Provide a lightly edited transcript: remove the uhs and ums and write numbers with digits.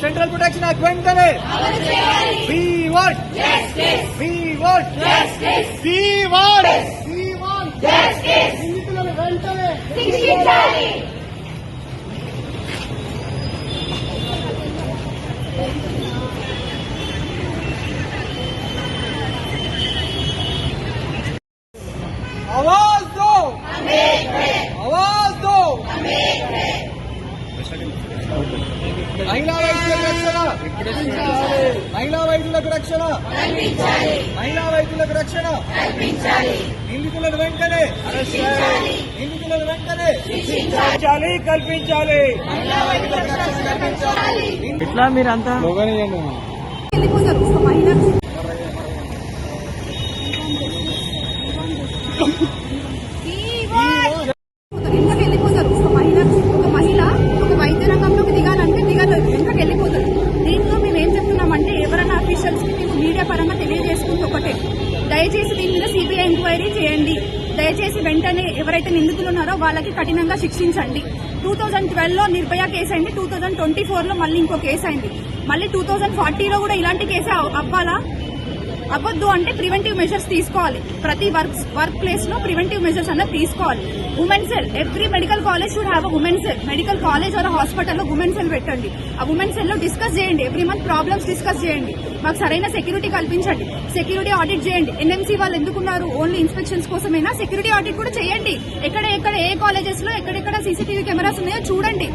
Central protection act వెంటనే We want justice. We want justice. We want justice. నిందితులను వెంటనే శిక్షించాలి. आवाज दो, आवाज दो. महिला వైద్యులకు రక్షణ, महिला వైద్యులకు రక్షణ, महिला వైద్యులకు రక్షణ, నిందితులను వెంటనే అరెస్ట్ చేయాలి, నిందితులను వెంటనే శిక్షించాలి, కల్పించాలి, महिला వైద్యులకు రక్షణ కల్పించాలి. ఎట్లా మీరంతా వెళ్ళిపోతారు మహిళ ఎందుకు వెళ్ళిపోతారు ఒక మహిళ ఒక వైద్య రంగంలోకి దిగాలంటే దిగలేదు, ఎందుకు వెళ్ళిపోతారు. దీంట్లో మేము ఏం చెప్తున్నామంటే ఎవరైనా అఫీషియల్స్ కి మేము మీడియా పరంగా తెలియజేసుకుంటూ ఒకటే, దయచేసి దీని మీద సిబిఐ ఎంక్వైరీ చేయండి, దయచేసి వెంటనే ఎవరైతే నిందితులు ఉన్నారో వాళ్ళకి కఠినంగా శిక్షించండి. 2012లో నిర్భయ కేసు అయింది, 2024లో మళ్ళీ ఇంకో కేసు అయింది, మళ్ళీ 2040లో కూడా ఇలాంటి కేసే అవ్వద్దు అంటే ప్రివెంటివ్ మెజర్స్ తీసుకోవాలి. ప్రతి వర్క్ ప్లేస్ లో ప్రివెంటివ్ మెజర్స్ అన్నది తీసుకోవాలి. Women cell, every medical college should have women cell. Medical college are హాస్పిటల్లో ఉమెన్ సెల్ పెట్టండి. ఆ ఉమెన్ సెల్ లో డిస్కస్ చేయండి, ఎవ్రీ మంత్ ప్రాబ్లమ్స్ డిస్కస్ చేయండి, మాకు సరైన సెక్యూరిటీ కల్పించండి, సెక్యూరిటీ ఆడిట్ చేయండి. ఎన్ఎంసీ వాళ్ళు ఎందుకున్నారు? ఓన్లీ ఇన్స్పెక్షన్స్ కోసమేనా? సెక్యూరిటీ ఆడిట్ కూడా చేయండి. ఎక్కడ ఏ కాలేజెస్ లో ఎక్కడెక్కడ సీసీటీవీ కెమెరాస్ ఉన్నాయో చూడండి.